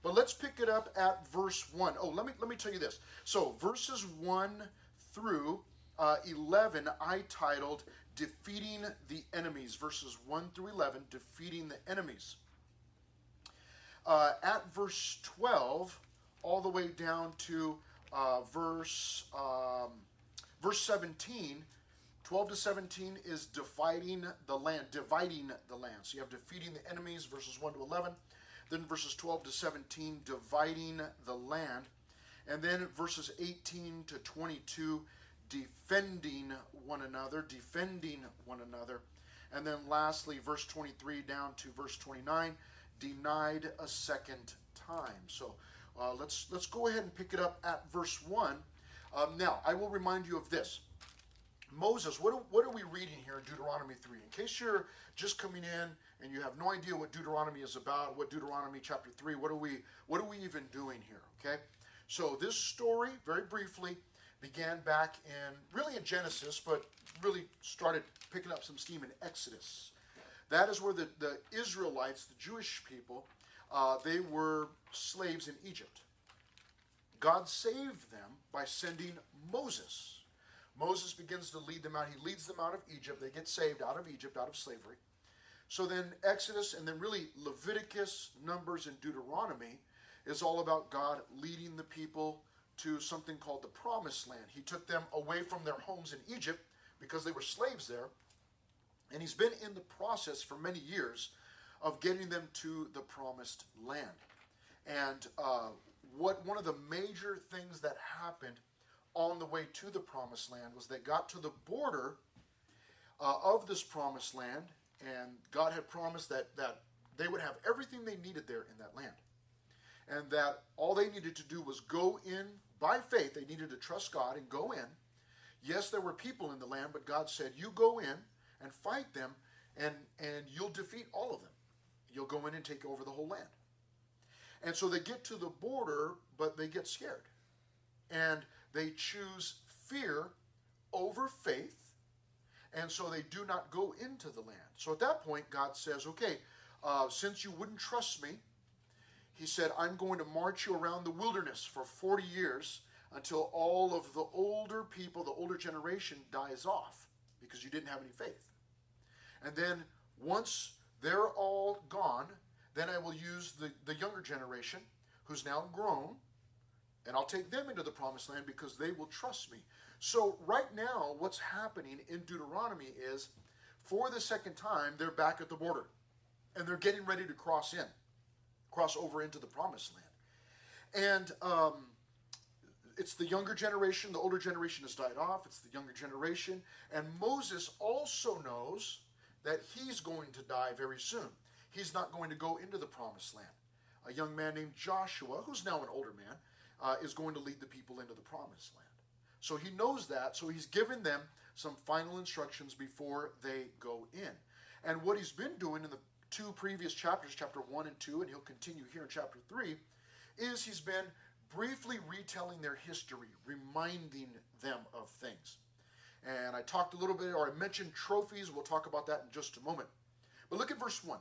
But let's pick it up at verse 1. Oh, let me tell you this. So verses 1 through 11, I titled Defeating the Enemies. Verses 1 through 11, Defeating the Enemies. At verse 12, all the way down to verse 17, 12 to 17 is dividing the land. So you have defeating the enemies, verses 1 to 11. Then verses 12 to 17, dividing the land. And then verses 18 to 22, defending one another. And then lastly, verse 23 down to verse 29, denied a second time. So let's go ahead and pick it up at verse 1. Now, I will remind you of this. Moses, what are we reading here in Deuteronomy 3? In case you're just coming in and you have no idea what Deuteronomy is about, what Deuteronomy chapter 3, what are we even doing here, okay? So this story, very briefly, began back in Genesis, but really started picking up some steam in Exodus. That is where the Israelites, the Jewish people, they were slaves in Egypt. God saved them by sending Moses. Moses begins to lead them out. He leads them out of Egypt. They get saved out of Egypt, out of slavery. So then Exodus, and then really Leviticus, Numbers, and Deuteronomy is all about God leading the people to something called the Promised Land. He took them away from their homes in Egypt because they were slaves there. And he's been in the process for many years of getting them to the Promised Land. And one of the major things that happened on the way to the Promised Land was they got to the border of this Promised Land, and God had promised that they would have everything they needed there in that land. And that all they needed to do was go in by faith. They needed to trust God and go in. Yes, there were people in the land, but God said, you go in and fight them, and you'll defeat all of them. You'll go in and take over the whole land. And so they get to the border, but they get scared. And they choose fear over faith, and so they do not go into the land. So at that point, God says, okay, since you wouldn't trust me, he said, I'm going to march you around the wilderness for 40 years until all of the older people, the older generation dies off because you didn't have any faith. And then once they're all gone, then I will use the younger generation who's now grown, and I'll take them into the Promised Land because they will trust me. So right now, what's happening in Deuteronomy is, for the second time, they're back at the border. And they're getting ready to cross over into the Promised Land. And it's the younger generation. The older generation has died off. It's the younger generation. And Moses also knows that he's going to die very soon. He's not going to go into the Promised Land. A young man named Joshua, who's now an older man, is going to lead the people into the Promised Land. So he knows that, so he's given them some final instructions before they go in. And what he's been doing in the two previous chapters, chapter 1 and 2, and he'll continue here in chapter 3, is he's been briefly retelling their history, reminding them of things. And I talked a little bit, or I mentioned trophies. We'll talk about that in just a moment. But look at verse 1.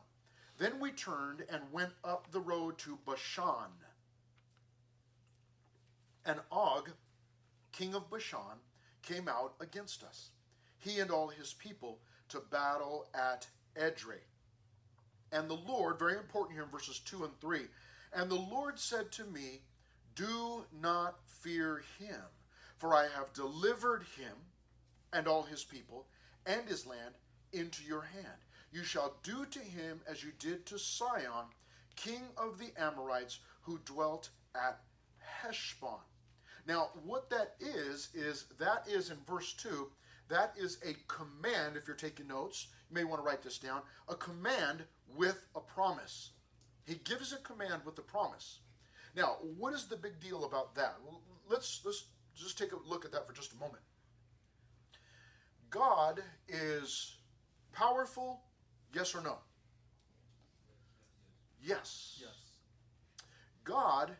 Then we turned and went up the road to Bashan. And Og, king of Bashan, came out against us, he and all his people, to battle at Edrei. And the Lord, very important here in verses 2 and 3, and the Lord said to me, do not fear him, for I have delivered him and all his people and his land into your hand. You shall do to him as you did to Sihon, king of the Amorites, who dwelt at Heshbon. Now, what that is in verse 2, that is a command. If you're taking notes, you may want to write this down. A command with a promise. He gives a command with a promise. Now, what is the big deal about that? Well, let's just take a look at that for just a moment. God is powerful, yes or no? Yes. Yes. God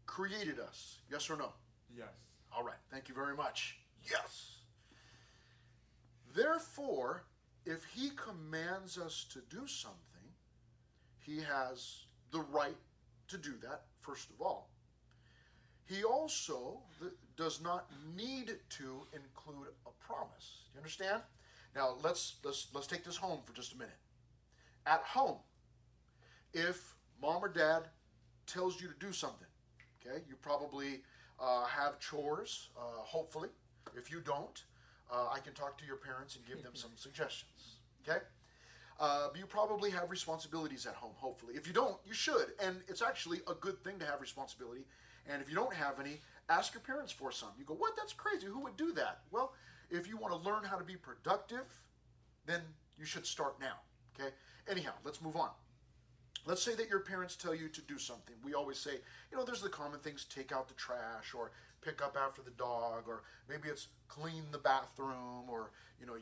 created us, yes or no? Yes. All right, thank you very much. Yes. Therefore, if he commands us to do something, he has the right to do that, first of all. He also does not need to include a promise. You understand? Now let's take this home for just a minute. At home, if mom or dad tells you to do something, okay, you probably have chores, hopefully. If you don't, I can talk to your parents and give them some suggestions, okay? But you probably have responsibilities at home, hopefully. If you don't, you should, and it's actually a good thing to have responsibility. And if you don't have any, ask your parents for some. You go, what? That's crazy. Who would do that? Well, if you want to learn how to be productive, then you should start now, okay? Anyhow, let's move on. Let's say that your parents tell you to do something. We always say, there's the common things, take out the trash, or pick up after the dog, or maybe it's clean the bathroom, or,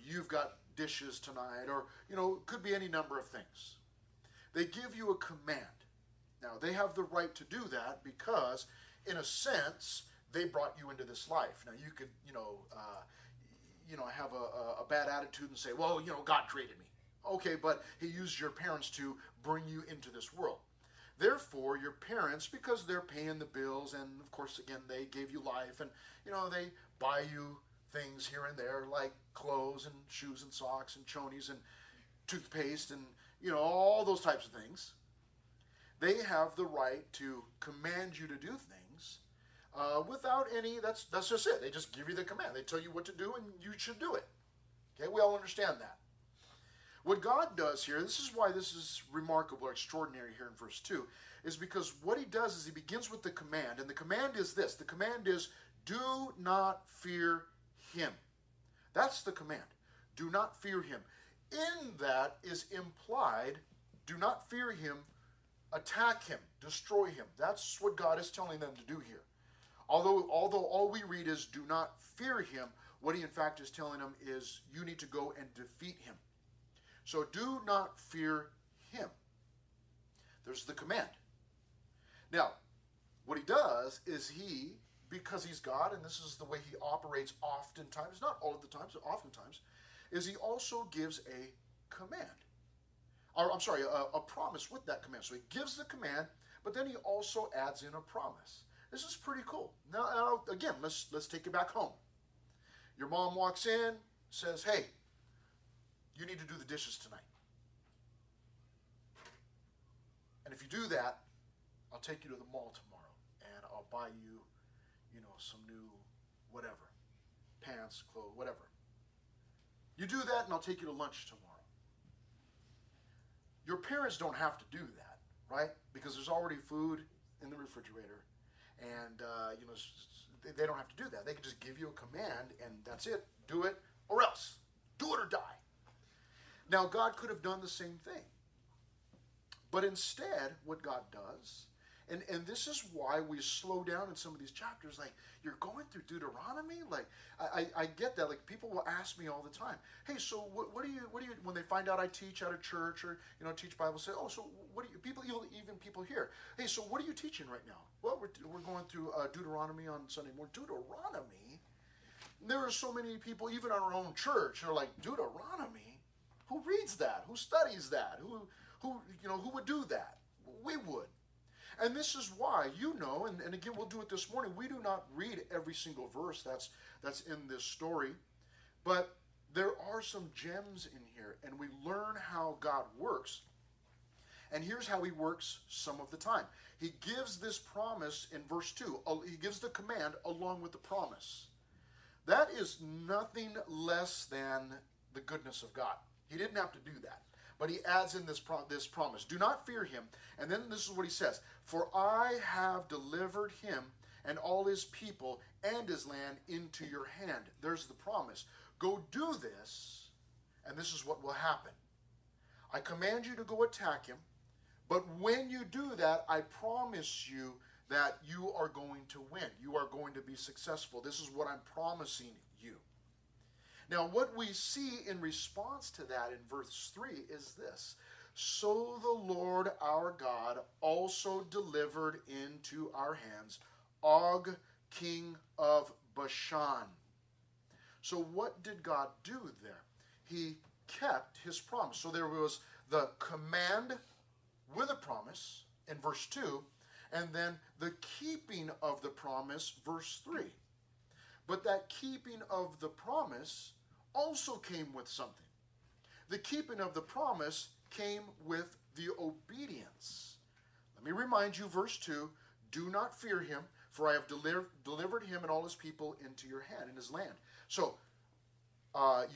you've got dishes tonight, or, it could be any number of things. They give you a command. Now, they have the right to do that because, in a sense, they brought you into this life. Now, you could, have a bad attitude and say, well, God created me. Okay, but he used your parents to bring you into this world. Therefore, your parents, because they're paying the bills, and of course, again, they gave you life, and, they buy you things here and there, like clothes and shoes and socks and chonies and toothpaste and, all those types of things. They have the right to command you to do things without any, that's just it. They just give you the command. They tell you what to do, and you should do it. Okay, we all understand that. What God does here, this is why this is remarkable or extraordinary here in verse 2, is because what he does is he begins with the command, and the command is this. The command is, do not fear him. That's the command. Do not fear him. In that is implied, do not fear him, attack him, destroy him. That's what God is telling them to do here. Although all we read is do not fear him, what he in fact is telling them is you need to go and defeat him. So do not fear him. There's the command. Now, what he does is because he's God, and this is the way he operates oftentimes, not all of the times, but oftentimes, is he also gives a command. Or, I'm sorry, a promise with that command. So he gives the command, but then he also adds in a promise. This is pretty cool. Now again, let's take it back home. Your mom walks in, says, hey, you need to do the dishes tonight. And if you do that, I'll take you to the mall tomorrow, and I'll buy you, some new whatever, pants, clothes, whatever. You do that, and I'll take you to lunch tomorrow. Your parents don't have to do that, right? Because there's already food in the refrigerator, and they don't have to do that. They can just give you a command, and that's it. Do it, or else. Do it or die. Now, God could have done the same thing. But instead, what God does, and this is why we slow down in some of these chapters, like, you're going through Deuteronomy? Like, I get that. Like, people will ask me all the time, hey, so what do you, when they find out I teach at a church or, teach Bible, say, oh, so what do you, even people here, hey, so what are you teaching right now? Well, we're going through Deuteronomy on Sunday morning. Deuteronomy? There are so many people, even in our own church, are like, Deuteronomy? Who reads that? Who studies that? Who would do that? We would. And this is why, and again, we'll do it this morning, we do not read every single verse that's in this story, but there are some gems in here, and we learn how God works. And here's how he works some of the time. He gives this promise in verse 2. He gives the command along with the promise. That is nothing less than the goodness of God. He didn't have to do that. But he adds in this promise. Do not fear him. And then this is what he says. For I have delivered him and all his people and his land into your hand. There's the promise. Go do this, and this is what will happen. I command you to go attack him, but when you do that, I promise you that you are going to win. You are going to be successful. This is what I'm promising you. Now, what we see in response to that in verse 3 is this. So the Lord our God also delivered into our hands Og, king of Bashan. So what did God do there? He kept his promise. So there was the command with a promise in verse 2, And then the keeping of the promise, verse 3. But that keeping of the promise also came with something. The keeping of the promise came with the obedience. Let me remind you, verse 2, do not fear him, for I have delivered him and all his people into your hand, in his land. So,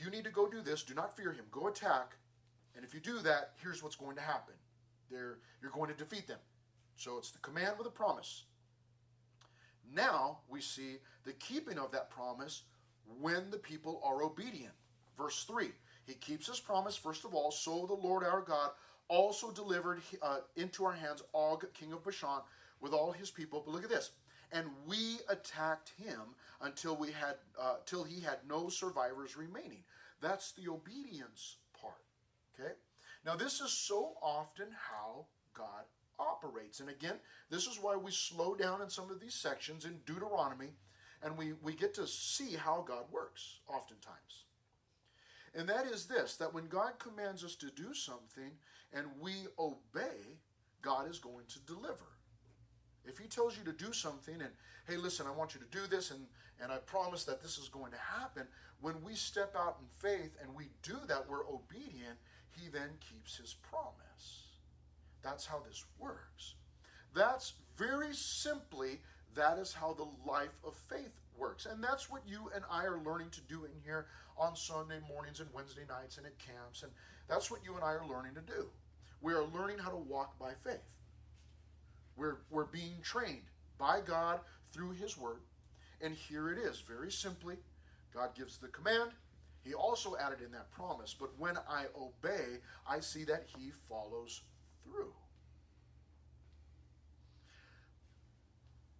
you need to go do this. Do not fear him. Go attack. And if you do that, here's what's going to happen. You're going to defeat them. So it's the command with a promise. Now we see the keeping of that promise when the people are obedient. Verse 3, he keeps his promise, first of all, so the Lord our God also delivered into our hands Og, king of Bashan, with all his people. But look at this. And we attacked him until he had no survivors remaining. That's the obedience part. Okay? Now this is so often how God operates. And again, this is why we slow down in some of these sections in Deuteronomy, and we get to see how God works oftentimes. And that is this, that when God commands us to do something and we obey, God is going to deliver. If he tells you to do something and, hey, listen, I want you to do this, and I promise that this is going to happen, when we step out in faith and we do that, we're obedient, he then keeps his promise. That's how this works. That's very simply, that is how the life of faith works. And that's what you and I are learning to do in here on Sunday mornings and Wednesday nights and at camps. And that's what you and I are learning to do. We are learning how to walk by faith. We're being trained by God through his word. And here it is, very simply, God gives the command. He also added in that promise. But when I obey, I see that he follows through.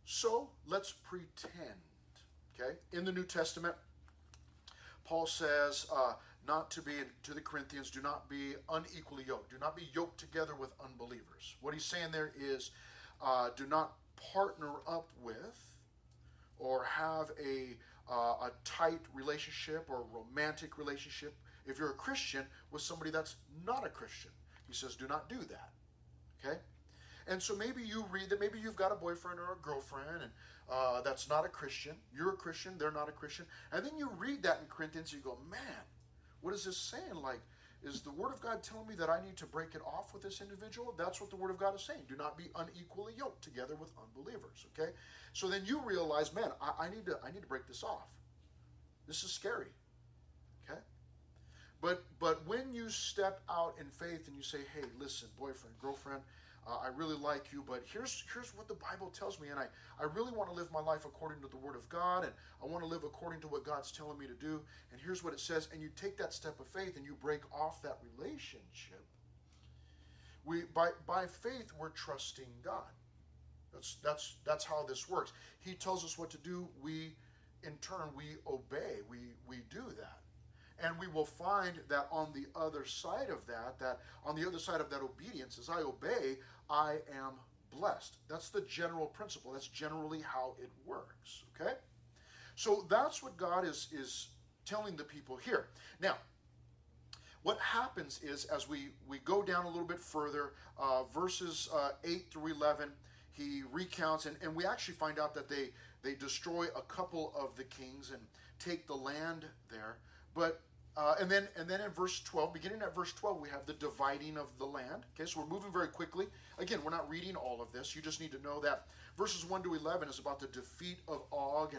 So let's pretend, okay? In the New Testament, Paul says not to be, to the Corinthians, do not be unequally yoked. Do not be yoked together with unbelievers. What he's saying there is do not partner up with or have a tight relationship or romantic relationship, if you're a Christian, with somebody that's not a Christian. He says do not do that, okay? And so maybe you read that, maybe you've got a boyfriend or a girlfriend and that's not a Christian. You're a Christian, they're not a Christian. And then you read that in Corinthians, you go, man, what is this saying? Like, is the Word of God telling me that I need to break it off with this individual? That's what the Word of God is saying. Do not be unequally yoked together with unbelievers, okay? So then you realize, man, I need to break this off. This is scary, okay? But when you step out in faith and you say, hey, listen, boyfriend, girlfriend, I really like you, but here's what the Bible tells me, and I really want to live my life according to the Word of God, and I want to live according to what God's telling me to do, and here's what it says, and you take that step of faith and you break off that relationship. By faith, we're trusting God. That's how this works. He tells us what to do. We, in turn, we obey. We do that. And we will find that on the other side of that on the other side of that obedience, as I obey, I am blessed. That's the general principle. That's generally how it works, okay? So that's what God is telling the people here. Now, what happens is, as we go down a little bit further, verses 8 through 11, he recounts, and we actually find out that they destroy a couple of the kings and take the land there. But and then in verse 12, beginning at verse 12, we have the dividing of the land. Okay, so we're moving very quickly. Again, we're not reading all of this. You just need to know that verses 1 to 11 is about the defeat of Og.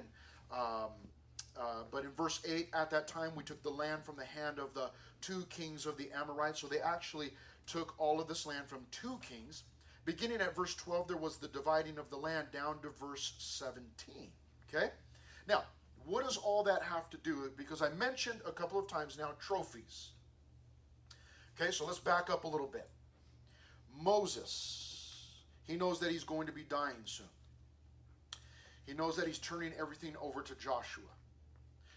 But in verse 8, at that time, we took the land from the hand of the 2 kings of the Amorites. So they actually took all of this land from 2 kings. Beginning at verse 12, there was the dividing of the land down to verse 17. Okay? Now, what does all that have to do? Because I mentioned a couple of times now trophies. Okay, so let's back up a little bit. Moses, he knows that he's going to be dying soon. He knows that he's turning everything over to Joshua.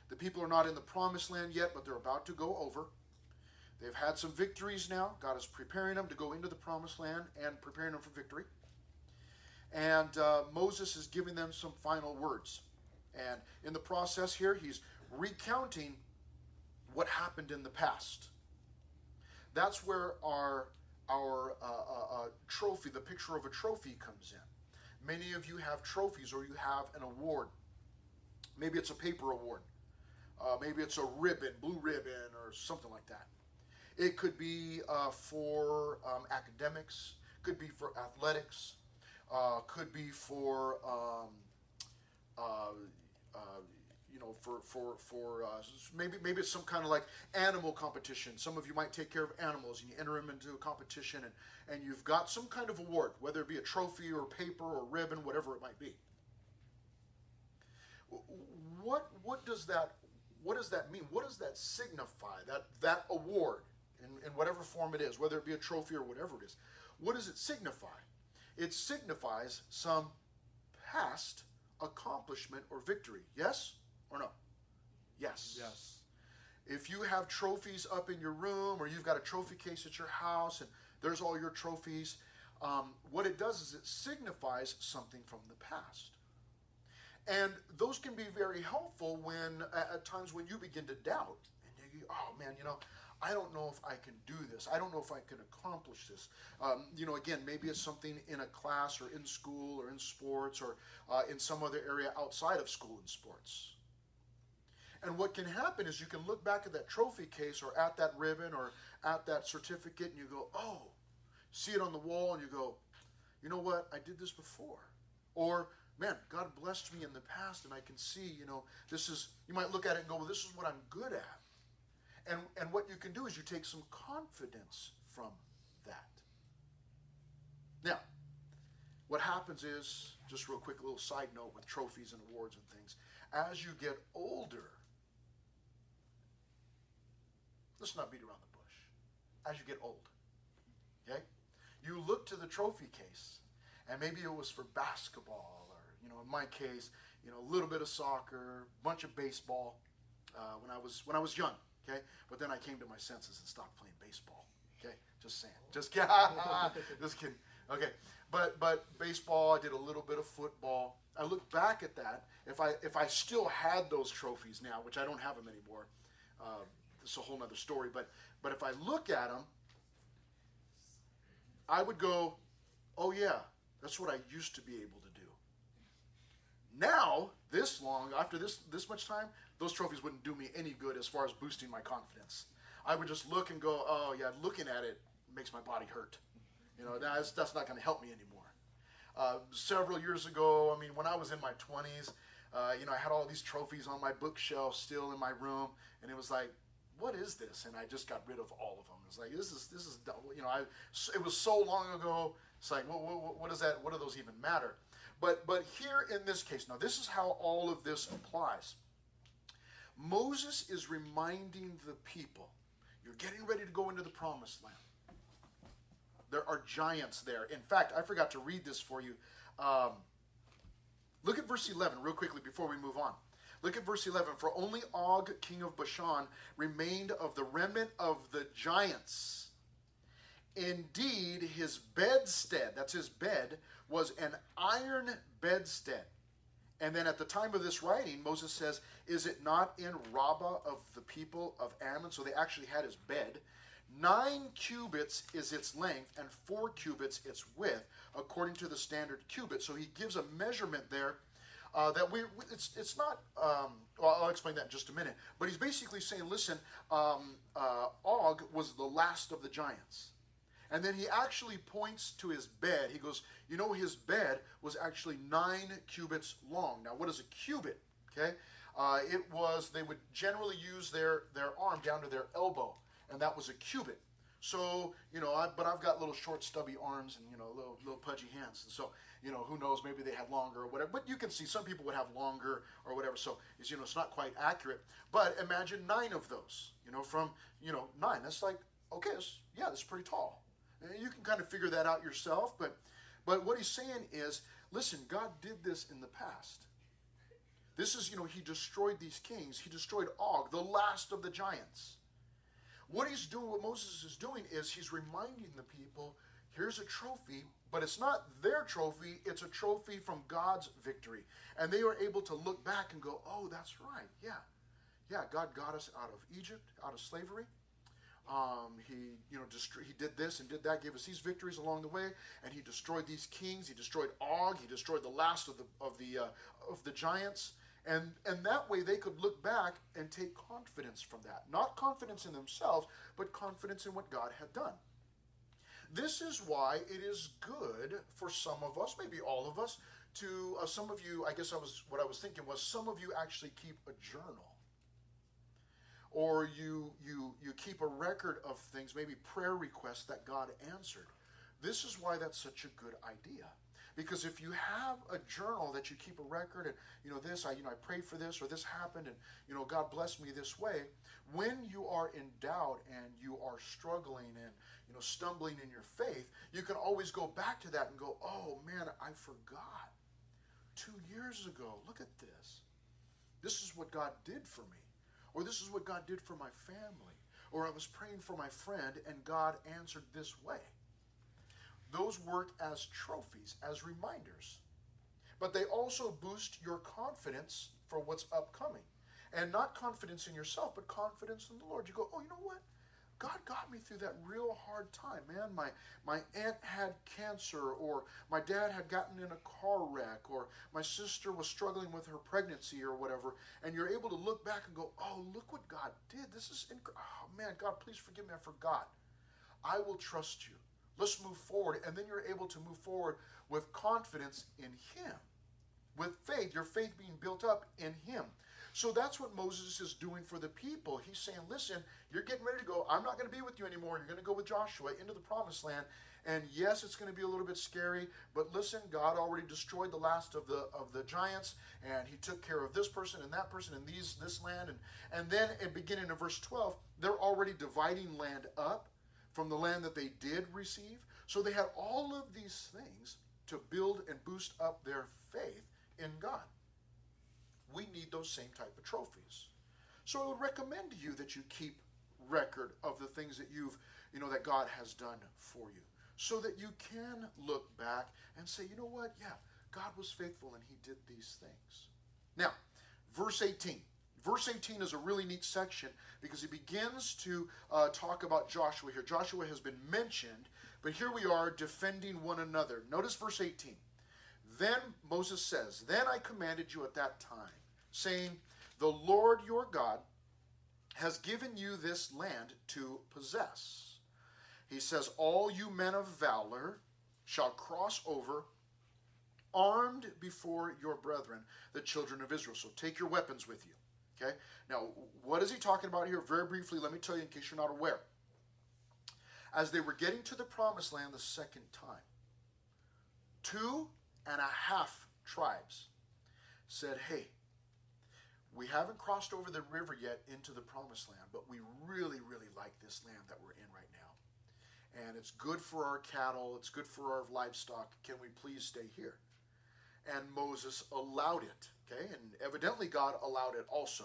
The people are not in the promised land yet, but they're about to go over. They've had some victories now. God is preparing them to go into the promised land and preparing them for victory. And Moses is giving them some final words. And in the process here, he's recounting what happened in the past. That's where our trophy, the picture of a trophy, comes in. Many of you have trophies or you have an award. Maybe it's a paper award. Maybe it's a ribbon, blue ribbon, or something like that. It could be for academics, could be for athletics, could be for maybe it's some kind of like animal competition. Some of you might take care of animals and you enter them into a competition, and you've got some kind of award, whether it be a trophy or paper or ribbon, whatever it might be. What does that mean? What does that signify? That award, in whatever form it is, whether it be a trophy or whatever it is, what does it signify? It signifies some past accomplishment or victory. Yes or no? Yes. Yes. If you have trophies up in your room, or you've got a trophy case at your house and there's all your trophies, what it does is it signifies something from the past. And those can be very helpful when, at times when you begin to doubt, and you go, oh man, I don't know if I can do this. I don't know if I can accomplish this. Again, maybe it's something in a class or in school or in sports or in some other area outside of school and sports. And what can happen is you can look back at that trophy case or at that ribbon or at that certificate and you go, oh, see it on the wall and you go, you know what, I did this before. Or, man, God blessed me in the past and I can see, you might look at it and go, well, this is what I'm good at. And what you can do is you take some confidence from that. Now, what happens is, just real quick, a little side note with trophies and awards and things, as you get older, let's not beat around the bush. As you get old, okay, you look to the trophy case, and maybe it was for basketball, or in my case, a little bit of soccer, a bunch of baseball, when I was young. Okay, but then I came to my senses and stopped playing baseball. Okay, just saying, just kidding. Okay, but baseball, I did a little bit of football. I look back at that. If I still had those trophies now, which I don't have them anymore, it's a whole nother story. But if I look at them, I would go, oh yeah, that's what I used to be able to do. Now, this long, after this much time, those trophies wouldn't do me any good as far as boosting my confidence. I would just look and go, oh yeah, looking at it makes my body hurt. That's not going to help me anymore. Several years ago, when I was in my 20s, I had all these trophies on my bookshelf still in my room, and it was like, what is this? And I just got rid of all of them. It was like, this is it was so long ago. It's like, what is that? What do those even matter? But here in this case, now this is how all of this applies. Moses is reminding the people, you're getting ready to go into the promised land. There are giants there. In fact, I forgot to read this for you. Look at verse 11 real quickly before we move on. Look at verse 11. For only Og, king of Bashan, remained of the remnant of the giants. Indeed, his bedstead, that's his bed, was an iron bedstead. And then at the time of this writing, Moses says, is it not in Rabbah of the people of Ammon? So they actually had his bed. 9 cubits is its length, and 4 cubits its width, according to the standard cubit. So he gives a measurement there that it's not, well, I'll explain that in just a minute. But he's basically saying, listen, Og was the last of the giants. And then he actually points to his bed. He goes, his bed was actually 9 cubits long. Now, what is a cubit? Okay, they would generally use their arm down to their elbow, and that was a cubit. So, but I've got little short stubby arms and, little pudgy hands. And so, who knows, maybe they had longer or whatever. But you can see some people would have longer or whatever. So, it's not quite accurate. But imagine 9 of those, from, 9. That's like, okay, that's pretty tall. And you can kind of figure that out yourself. But what he's saying is, listen, God did this in the past. This is, he destroyed these kings. He destroyed Og, the last of the giants. What Moses is doing is he's reminding the people, here's a trophy, but it's not their trophy, it's a trophy from God's victory. And they are able to look back and go, oh, that's right, yeah, God got us out of Egypt, out of slavery. He, he did this and did that, gave us these victories along the way, and he destroyed these kings. He destroyed Og. He destroyed the last of the giants, and that way they could look back and take confidence from that. Not confidence in themselves, but confidence in what God had done. This is why it is good for some of us, maybe all of us, to some of you. I guess what I was thinking was some of you actually keep a journal. Or you keep a record of things, maybe prayer requests that God answered. This is why that's such a good idea. Because if you have a journal that you keep a record, and I prayed for this, or this happened, and God blessed me this way. When you are in doubt and you are struggling and stumbling in your faith, you can always go back to that and go, oh man, I forgot. 2 years ago, look at this. This is what God did for me. Or this is what God did for my family. Or I was praying for my friend and God answered this way. Those work as trophies, as reminders. But they also boost your confidence for what's upcoming. And not confidence in yourself, but confidence in the Lord. You go, oh, you know what? God got me through that real hard time, man. My aunt had cancer, or my dad had gotten in a car wreck, or my sister was struggling with her pregnancy or whatever, and you're able to look back and go, oh, look what God did. This is incredible. Oh, man, God, please forgive me. I forgot. I will trust you. Let's move forward. And then you're able to move forward with confidence in Him. With faith, your faith being built up in Him. So that's what Moses is doing for the people. He's saying, listen, you're getting ready to go. I'm not going to be with you anymore. You're going to go with Joshua into the promised land. And yes, it's going to be a little bit scary, but listen, God already destroyed the last of the giants, and He took care of this person and that person and this land. And then beginning in verse 12, they're already dividing land up from the land that they did receive. So they had all of these things to build and boost up their faith in God. We need those same type of trophies. So I would recommend to you that you keep record of the things that that God has done for you, so that you can look back and say, you know what? Yeah, God was faithful and He did these things. Now, verse 18. Verse 18 is a really neat section because it begins to talk about Joshua here. Joshua has been mentioned, but here we are defending one another. Notice verse 18. Then Moses says, then I commanded you at that time, saying, the Lord your God has given you this land to possess. He says, all you men of valor shall cross over armed before your brethren, the children of Israel. So take your weapons with you. Okay? Now, what is he talking about here? Very briefly, let me tell you in case you're not aware. As they were getting to the promised land the second time, 2.5 tribes said, hey, we haven't crossed over the river yet into the promised land, but we really, really like this land that we're in right now. And it's good for our cattle, it's good for our livestock. Can we please stay here? And Moses allowed it, okay? And evidently God allowed it also.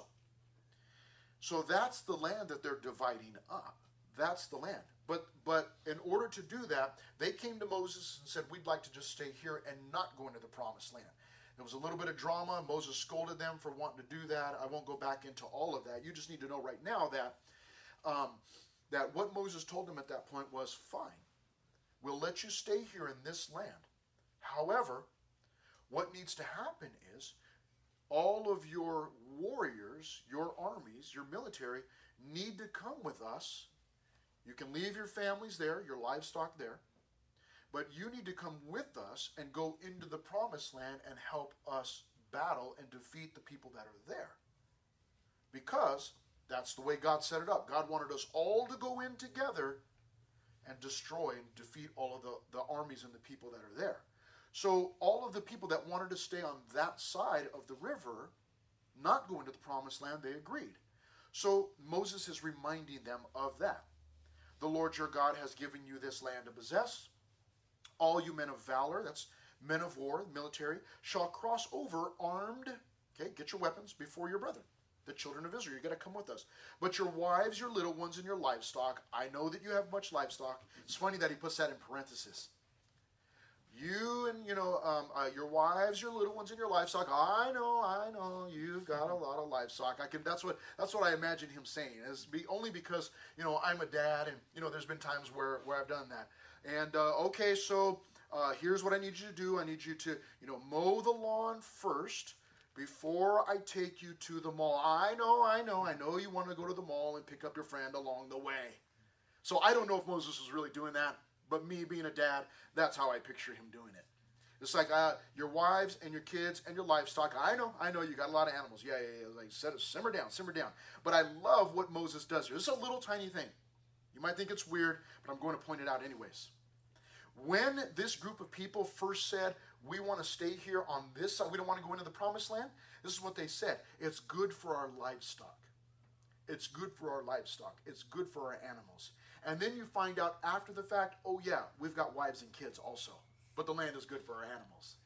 So that's the land that they're dividing up. That's the land. But in order to do that, they came to Moses and said, we'd like to just stay here and not go into the promised land. There was a little bit of drama. Moses scolded them for wanting to do that. I won't go back into all of that. You just need to know right now that what Moses told them at that point was, fine, we'll let you stay here in this land. However, what needs to happen is all of your warriors, your armies, your military need to come with us. You can leave your families there, your livestock there, but you need to come with us and go into the promised land and help us battle and defeat the people that are there. Because that's the way God set it up. God wanted us all to go in together and destroy and defeat all of the armies and the people that are there. So all of the people that wanted to stay on that side of the river, not go into the promised land, they agreed. So Moses is reminding them of that. The Lord your God has given you this land to possess. All you men of valor, that's men of war, military, shall cross over armed, okay, get your weapons, before your brethren, the children of Israel. You've got to come with us. But your wives, your little ones, and your livestock, I know that you have much livestock. It's funny that he puts that in parentheses. You and, your wives, your little ones, and your livestock. I know, you've got a lot of livestock. That's what I imagine him saying. Only because, I'm a dad, and, there's been times where I've done that. And, okay, so here's what I need you to do. I need you to, mow the lawn first before I take you to the mall. I know you want to go to the mall and pick up your friend along the way. So I don't know if Moses was really doing that, but me being a dad, that's how I picture him doing it. It's like your wives and your kids and your livestock. I know you got a lot of animals. Yeah. Like, simmer down. But I love what Moses does here. This is a little tiny thing. You might think it's weird, but I'm going to point it out anyways. When this group of people first said, we want to stay here on this side, we don't want to go into the promised land, this is what they said. It's good for our livestock. It's good for our livestock. It's good for our animals. And then you find out after the fact, oh yeah, we've got wives and kids also. But the land is good for our animals.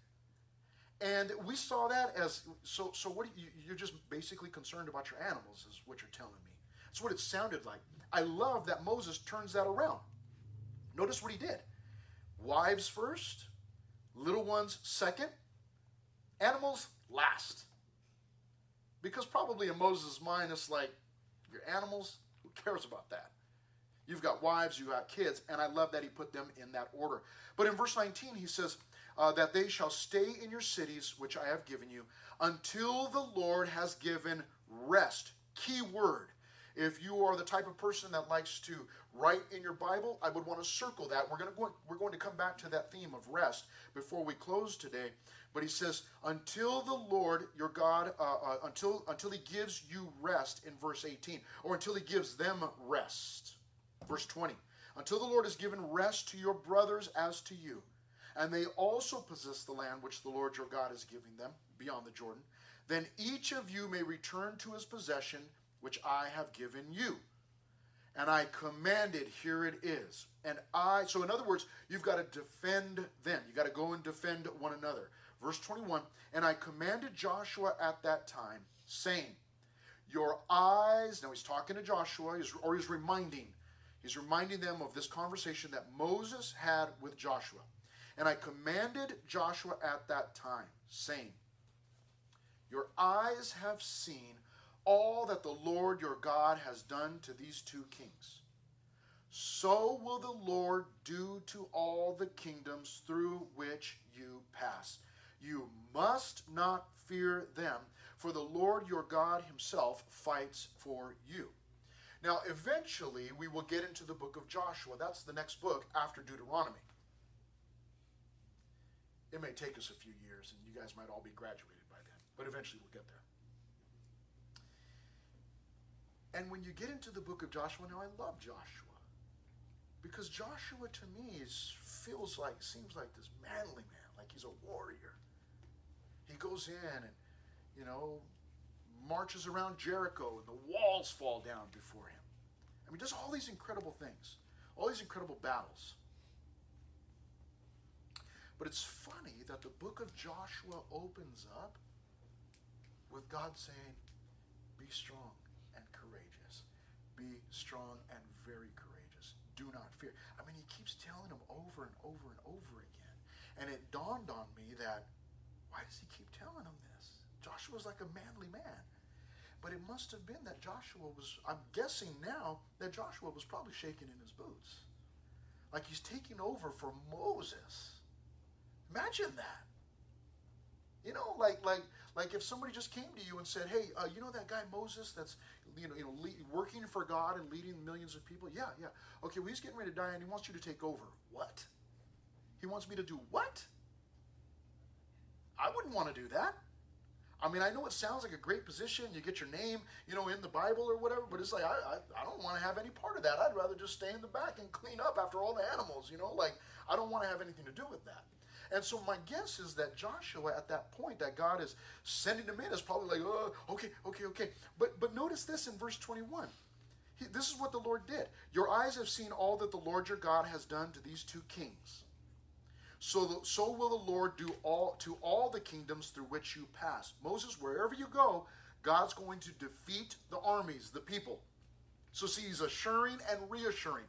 And we saw that as, so what you're just basically concerned about your animals is what you're telling me. That's what it sounded like. I love that Moses turns that around. Notice what he did. Wives first, little ones second, animals last. Because probably in Moses' mind, it's like, your animals, who cares about that? You've got wives, you've got kids, and I love that he put them in that order. But in verse 19, he says, that they shall stay in your cities, which I have given you, until the Lord has given rest. Key word. If you are the type of person that likes to write in your Bible, I would want to circle that. We're going to come back to that theme of rest before we close today. But he says, until the Lord your God, until he gives you rest in verse 18, or until he gives them rest. Verse 20, until the Lord has given rest to your brothers as to you, and they also possess the land which the Lord your God is giving them beyond the Jordan, then each of you may return to his possession, which I have given you. And I commanded, here it is. So in other words, you've got to defend them. You got to go and defend one another. Verse 21, and I commanded Joshua at that time, saying, your eyes, now he's talking to Joshua, he's reminding them of this conversation that Moses had with Joshua. And I commanded Joshua at that time, saying, your eyes have seen all that the Lord your God has done to these two kings. So will the Lord do to all the kingdoms through which you pass. You must not fear them, for the Lord your God himself fights for you. Now, eventually, we will get into the book of Joshua. That's the next book after Deuteronomy. It may take us a few years, and you guys might all be graduated by then, but eventually we'll get there. And when you get into the book of Joshua, now I love Joshua, because Joshua to me seems like this manly man, like he's a warrior. He goes in and, marches around Jericho, and the walls fall down before him. I mean, does all these incredible things, all these incredible battles. But it's funny that the book of Joshua opens up with God saying, be strong and courageous. Be strong and very courageous. Do not fear. I mean, he keeps telling them over and over and over again. And it dawned on me that, why does he keep telling them this? Joshua's like a manly man. But it must have been that I'm guessing now that Joshua was probably shaking in his boots. Like he's taking over for Moses. Imagine that. Like if somebody just came to you and said, hey, that guy Moses that's, working for God and leading millions of people? Yeah. Okay, well, he's getting ready to die and he wants you to take over. What? He wants me to do what? I wouldn't want to do that. I mean, I know it sounds like a great position. You get your name, in the Bible or whatever, but it's like, I don't want to have any part of that. I'd rather just stay in the back and clean up after all the animals, I don't want to have anything to do with that. And so my guess is that Joshua, at that point that God is sending him in, is probably like, oh, okay. But notice this in verse 21. This is what the Lord did. Your eyes have seen all that the Lord your God has done to these two kings. So will the Lord do to all the kingdoms through which you pass. Moses, wherever you go, God's going to defeat the armies, the people. So see, he's assuring and reassuring.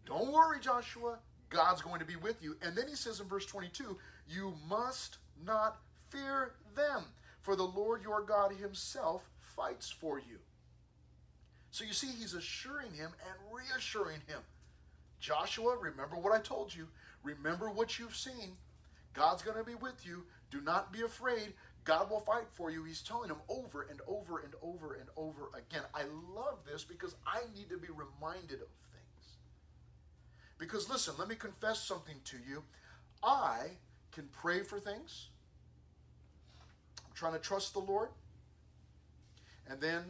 Don't worry, Joshua. God's going to be with you. And then he says in verse 22, you must not fear them, for the Lord your God himself fights for you. So you see, he's assuring him and reassuring him. Joshua, remember what I told you. Remember what you've seen. God's going to be with you. Do not be afraid. God will fight for you. He's telling him over and over and over and over again. I love this because I need to be reminded of things. Because listen, let me confess something to you. I can pray for things. I'm trying to trust the Lord. And then,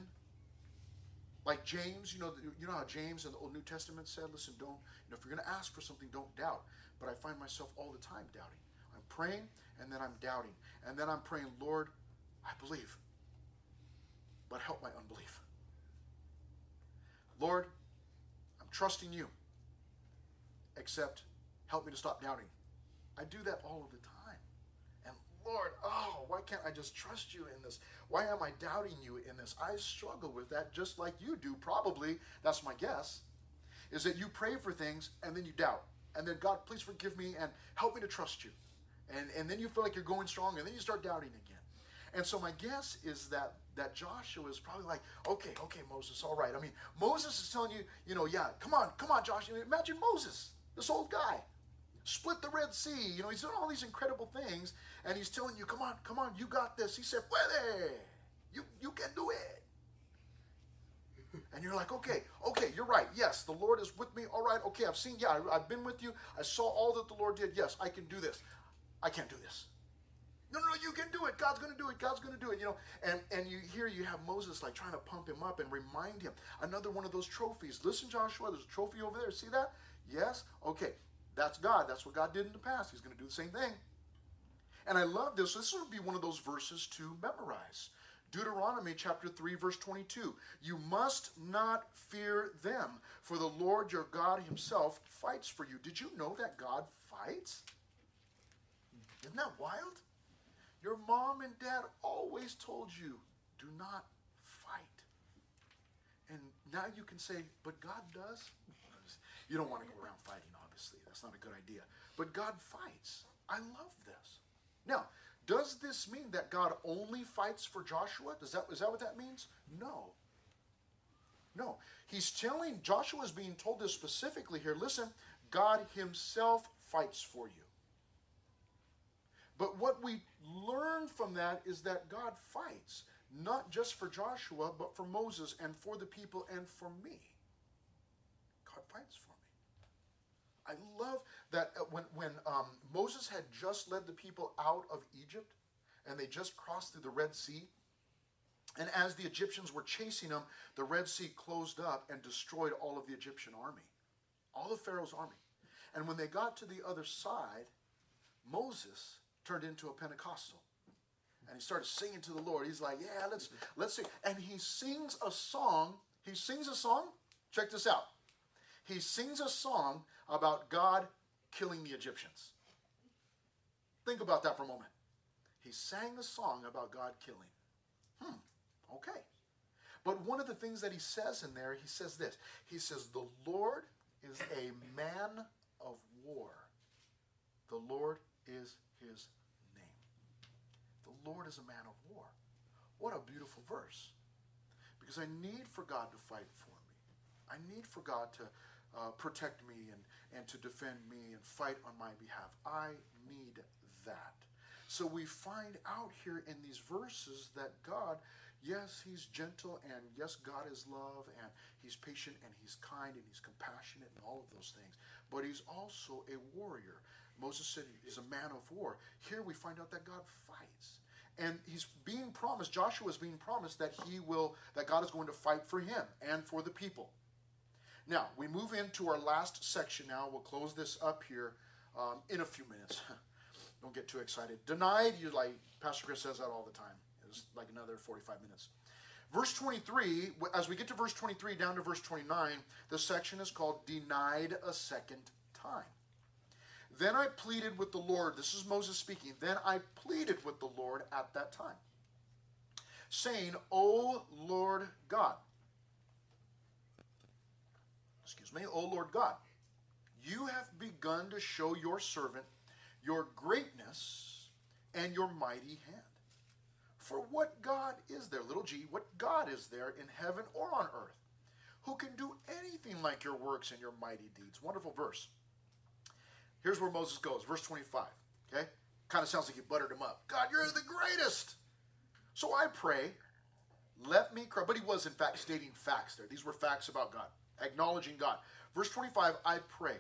like James, you know how James in the Old New Testament said, listen, if you're going to ask for something, don't doubt. But I find myself all the time doubting. I'm praying, and then I'm doubting. And then I'm praying, Lord, I believe, but help my unbelief. Lord, I'm trusting you, except help me to stop doubting. I do that all of the time. And Lord, why can't I just trust you in this? Why am I doubting you in this? I struggle with that just like you do, probably. That's my guess, is that you pray for things and then you doubt. And then, God, please forgive me and help me to trust you. And then you feel like you're going strong, and then you start doubting again. And so my guess is that Joshua is probably like, okay, Moses, all right. I mean, Moses is telling you, come on, Joshua. Imagine Moses, this old guy, split the Red Sea. He's doing all these incredible things, and he's telling you, come on, you got this. He said, puede. You can do it. And you're like, okay, you're right. Yes, the Lord is with me. All right, okay, I've been with you. I saw all that the Lord did. Yes, I can do this. I can't do this. No, you can do it. God's going to do it. God's going to do it. And you have Moses like trying to pump him up and remind him. Another one of those trophies. Listen, Joshua, there's a trophy over there. See that? Yes? Okay, that's God. That's what God did in the past. He's going to do the same thing. And I love this. This would be one of those verses to memorize. Deuteronomy chapter 3, verse 22. You must not fear them, for the Lord your God himself fights for you. Did you know that God fights? Isn't that wild? Your mom and dad always told you, do not fight. And now you can say, but God does? You don't want to go around fighting, obviously. That's not a good idea. But God fights. I love this. Now, does this mean that God only fights for Joshua? Is that what that means? No. Joshua is being told this specifically here. Listen, God himself fights for you. But what we learn from that is that God fights, not just for Joshua, but for Moses and for the people and for me. God fights for me. I love that when Moses had just led the people out of Egypt, and they just crossed through the Red Sea, and as the Egyptians were chasing them, the Red Sea closed up and destroyed all of the Egyptian army, all of Pharaoh's army. And when they got to the other side, Moses turned into a Pentecostal. And he started singing to the Lord. He's like, yeah, let's sing. And he sings a song. Check this out. He sings a song about God killing the Egyptians. Think about that for a moment. He sang a song about God killing. Okay. But one of the things that he says in there, he says this. He says, the Lord is a man of war. The Lord is his name. The Lord is a man of war. What a beautiful verse. Because I need for God to fight for me. I need for God to protect me and to defend me and fight on my behalf. I need that. So we find out here in these verses that God, yes, he's gentle, and yes, God is love, and he's patient, and he's kind, and he's compassionate, and all of those things. But he's also a warrior. Moses said he's a man of war. Here we find out that God fights. And he's being promised, Joshua is being promised that that God is going to fight for him and for the people. Now, we move into our last section now. We'll close this up here in a few minutes. Don't get too excited. Denied, Pastor Chris says that all the time. It's like another 45 minutes. Verse 23, as we get to verse 23 down to verse 29, the section is called Denied a Second Time. Then I pleaded with the Lord. This is Moses speaking. Then I pleaded with the Lord at that time, saying, O Lord God, O Lord God, you have begun to show your servant your greatness and your mighty hand. For what God is there, little g, what God is there in heaven or on earth, who can do anything like your works and your mighty deeds? Wonderful verse. Here's where Moses goes, verse 25, okay? Kind of sounds like you buttered him up. God, you're the greatest. So I pray, let me cry. But he was, in fact, stating facts there. These were facts about God, acknowledging God. Verse 25, I pray,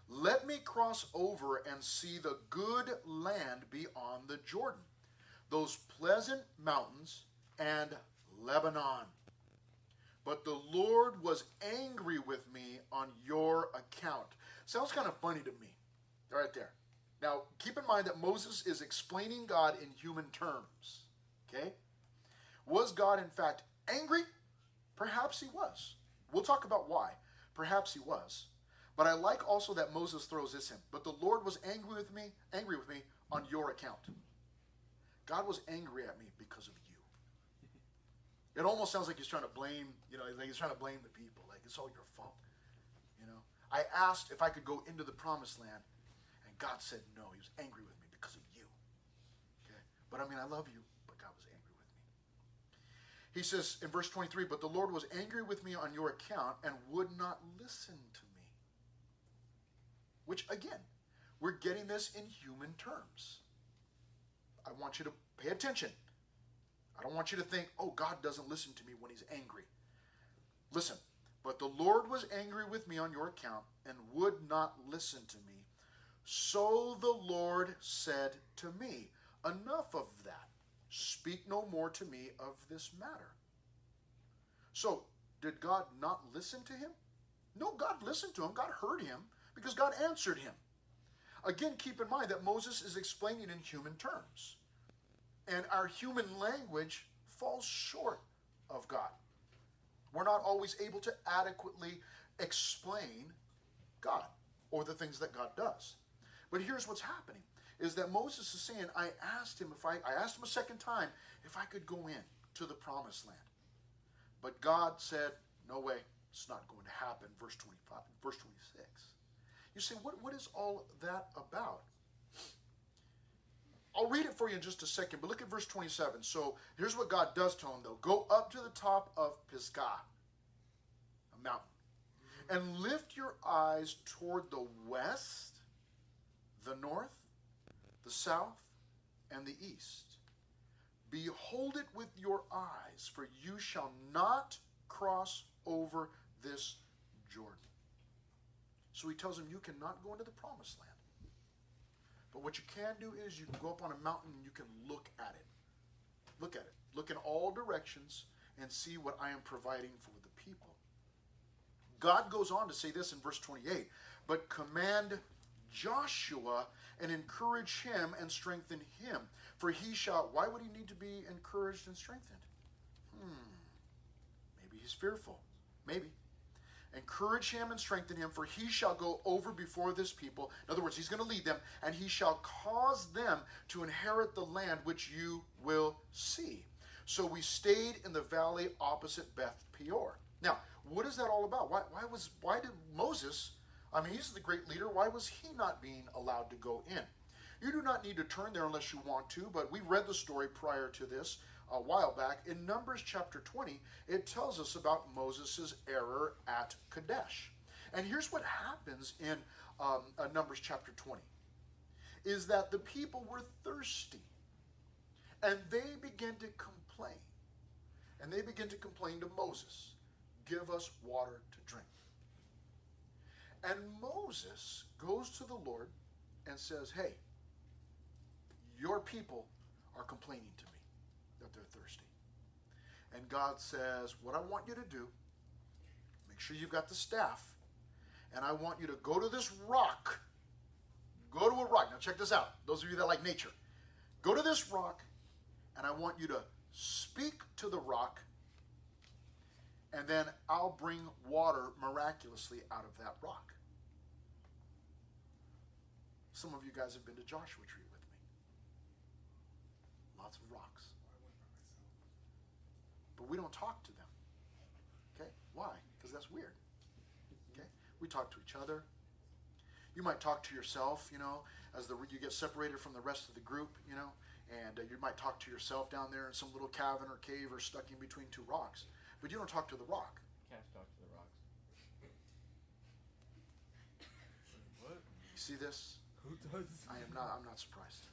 let me cross over and see the good land beyond the Jordan, those pleasant mountains and Lebanon. But the Lord was angry with me on your account. Sounds kind of funny to me, right there. Now, keep in mind that Moses is explaining God in human terms, okay? Was God, in fact, angry? Perhaps he was. We'll talk about why. Perhaps he was. But I like also that Moses throws this in. But the Lord was angry with me on your account. God was angry at me because of you. It almost sounds like he's trying to blame, like he's trying to blame the people. Like, it's all your fault. I asked if I could go into the promised land, and God said no. He was angry with me because of you. Okay? But I love you, but God was angry with me. He says in verse 23, but the Lord was angry with me on your account and would not listen to me. Which, again, we're getting this in human terms. I want you to pay attention. I don't want you to think, oh, God doesn't listen to me when he's angry. Listen, but the Lord was angry with me on your account and would not listen to me. So the Lord said to me, enough of that. Speak no more to me of this matter. So, did God not listen to him? No, God listened to him. God heard him because God answered him. Again, keep in mind that Moses is explaining in human terms. And our human language falls short of God. We're not always able to adequately explain God or the things that God does. But here's what's happening, is that Moses is saying, I asked him a second time if I could go in to the promised land. But God said, no way, it's not going to happen. Verse 25, verse 26. You say, what is all that about? I'll read it for you in just a second, but look at verse 27. So here's what God does tell him, though. Go up to the top of Pisgah, a mountain, and lift your eyes toward the west, the north, the south, and the east. Behold it with your eyes, for you shall not cross over this Jordan. So he tells him, you cannot go into the promised land. But what you can do is you can go up on a mountain and you can look at it. Look at it. Look in all directions and see what I am providing for the people. God goes on to say this in verse 28. But command Joshua and encourage him and strengthen him. For he shall... Why would he need to be encouraged and strengthened? Maybe he's fearful. Maybe. Encourage him and strengthen him, for he shall go over before this people. In other words, he's going to lead them, and he shall cause them to inherit the land which you will see. So we stayed in the valley opposite Beth Peor. Now, what is that all about? Why did Moses, he's the great leader, why was he not being allowed to go in? You do not need to turn there unless you want to, but we read the story prior to this a while back. In Numbers chapter 20, it tells us about Moses' error at Kadesh. And here's what happens in Numbers chapter 20, is that the people were thirsty, and they began to complain. And they began to complain to Moses, give us water to drink. And Moses goes to the Lord and says, hey, your people are complaining to me that they're thirsty. And God says, what I want you to do, make sure you've got the staff, and I want you to go to this rock. Go to a rock. Now check this out. Those of you that like nature. Go to this rock, and I want you to speak to the rock, and then I'll bring water miraculously out of that rock. Some of you guys have been to Joshua Tree with me. Lots of rocks. But we don't talk to them. Okay? Why? Because that's weird. Okay? We talk to each other. You might talk to yourself, as you get separated from the rest of the group, and you might talk to yourself down there in some little cavern or cave or stuck in between two rocks. But you don't talk to the rock. Cats talk to the rocks. What? You see this? Who does? I'm not surprised.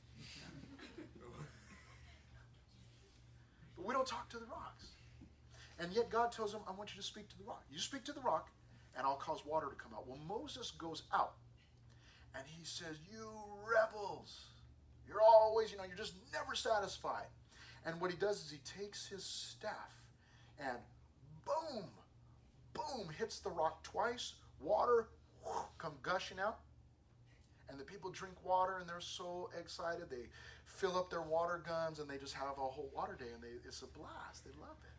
But we don't talk to the rocks. And yet God tells them, I want you to speak to the rock. You speak to the rock, and I'll cause water to come out. Well, Moses goes out, and he says, you rebels. You're always, you're just never satisfied. And what he does is he takes his staff, and boom, boom, hits the rock twice. Water come gushing out. And the people drink water, and they're so excited. They fill up their water guns, and they just have a whole water day, and it's a blast. They love it.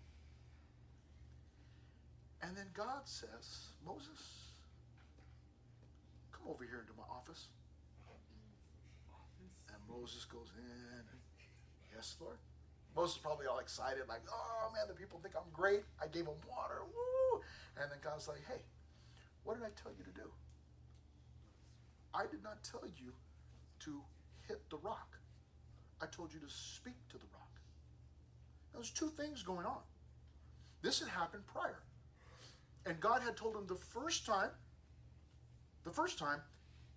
And then God says, Moses, come over here into my office. And Moses goes in. Yes, Lord. Moses is probably all excited, like, oh, man, the people think I'm great. I gave them water. Woo! And then God's like, hey, what did I tell you to do? I did not tell you to hit the rock. I told you to speak to the rock. Now, there's two things going on. This had happened prior. And God had told him the first time,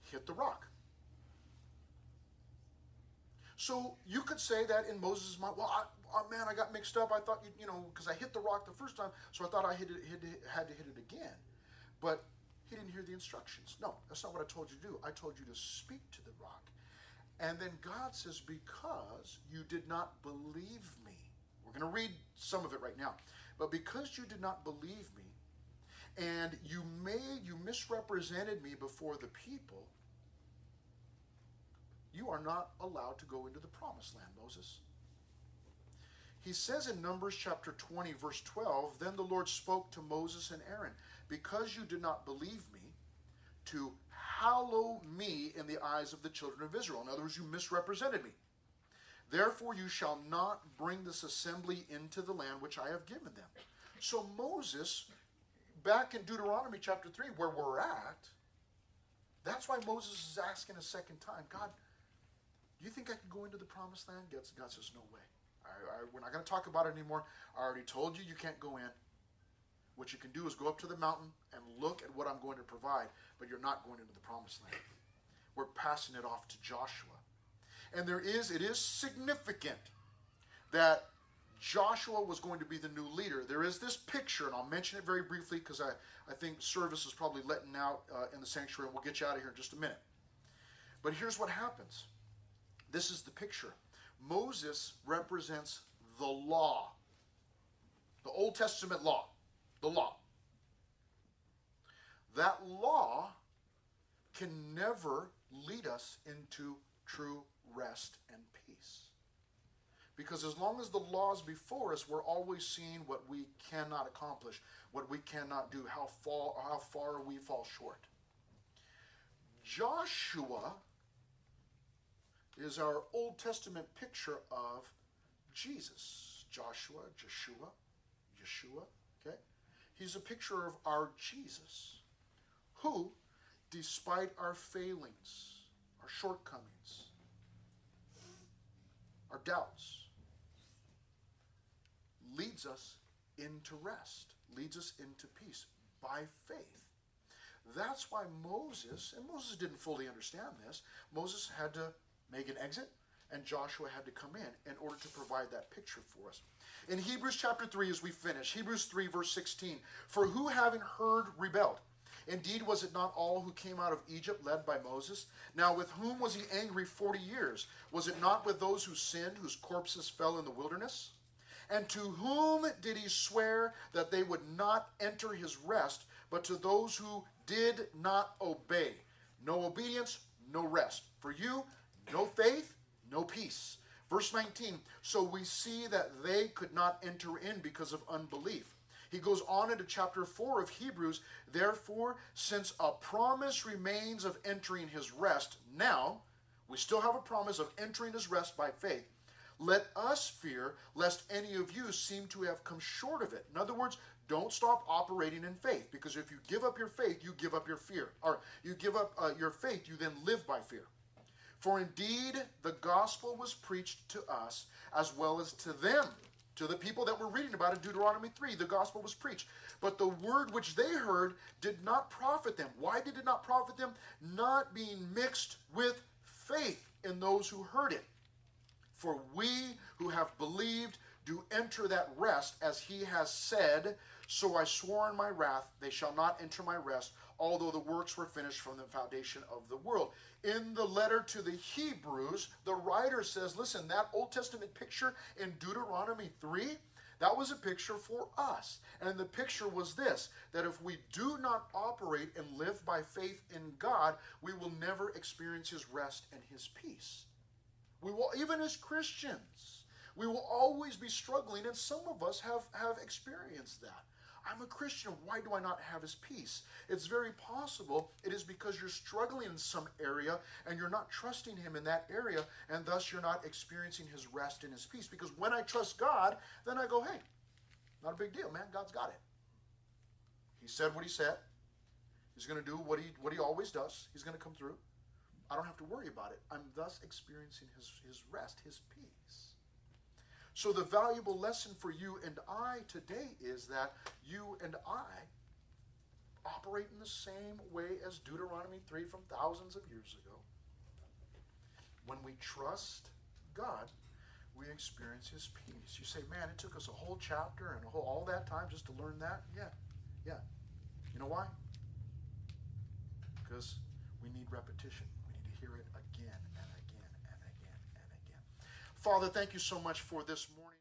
hit the rock. So you could say that in Moses' mind, well, I got mixed up. I thought, because I hit the rock the first time, so I thought I had to hit it again. But he didn't hear the instructions. No, that's not what I told you to do. I told you to speak to the rock. And then God says, because you did not believe me. We're going to read some of it right now. But because you did not believe me, and you misrepresented me before the people, you are not allowed to go into the promised land, Moses. He says in Numbers chapter 20, verse 12, then the Lord spoke to Moses and Aaron, because you did not believe me, to hallow me in the eyes of the children of Israel. In other words, you misrepresented me. Therefore you shall not bring this assembly into the land which I have given them. So Moses, back in Deuteronomy chapter 3, where we're at, that's why Moses is asking a second time, God, do you think I can go into the promised land? God says, no way. We're not going to talk about it anymore. I already told you can't go in. What you can do is go up to the mountain and look at what I'm going to provide, but you're not going into the promised land. We're passing it off to Joshua. And it is significant that Joshua was going to be the new leader. There is this picture, and I'll mention it very briefly because I think service is probably letting out in the sanctuary, and we'll get you out of here in just a minute. But here's what happens. This is the picture. Moses represents the law, the Old Testament law, the law. That law can never lead us into true rest and peace. Because as long as the law is before us, we're always seeing what we cannot accomplish, what we cannot do, how far we fall short. Joshua is our Old Testament picture of Jesus. Yeshua, okay? He's a picture of our Jesus, who, despite our failings, our shortcomings, our doubts, leads us into rest, leads us into peace by faith. That's why Moses, and Moses didn't fully understand this, Moses had to make an exit, and Joshua had to come in order to provide that picture for us. In Hebrews chapter 3, as we finish, Hebrews 3, verse 16, for who having heard rebelled? Indeed, was it not all who came out of Egypt led by Moses? Now, with whom was he angry 40 years? Was it not with those who sinned, whose corpses fell in the wilderness? And to whom did he swear that they would not enter his rest, but to those who did not obey? No obedience, no rest. For you, no faith, no peace. Verse 19, so we see that they could not enter in because of unbelief. He goes on into chapter 4 of Hebrews, therefore, since a promise remains of entering his rest, now, we still have a promise of entering his rest by faith. let us fear lest any of you seem to have come short of it. In other words, don't stop operating in faith, because if you give up your faith, you give up your fear. Or you give up your faith, you then live by fear. For indeed, the gospel was preached to us as well as to them, to the people that we're reading about in Deuteronomy 3. The gospel was preached. But the word which they heard did not profit them. Why did it not profit them? Not being mixed with faith in those who heard it. For we who have believed do enter that rest, as he has said, so I swore in my wrath, they shall not enter my rest, although the works were finished from the foundation of the world. In the letter to the Hebrews, the writer says, listen, that Old Testament picture in Deuteronomy 3, that was a picture for us. And the picture was this, that if we do not operate and live by faith in God, we will never experience his rest and his peace. We will, even as Christians, we will always be struggling, and some of us have experienced that. I'm a Christian, why do I not have his peace? It's very possible it is because you're struggling in some area and you're not trusting him in that area, and thus you're not experiencing his rest and his peace. Because when I trust God, then I go, hey, not a big deal, man, God's got it. He said what he said. He's going to do what he always does. He's going to come through. I don't have to worry about it. I'm thus experiencing his rest, his peace. So the valuable lesson for you and I today is that you and I operate in the same way as Deuteronomy 3 from thousands of years ago. When we trust God, we experience his peace. You say, man, it took us a whole chapter and all that time just to learn that? Yeah. You know why? Because we need repetition. We need to hear it again and again and again and again. Father, thank you so much for this morning.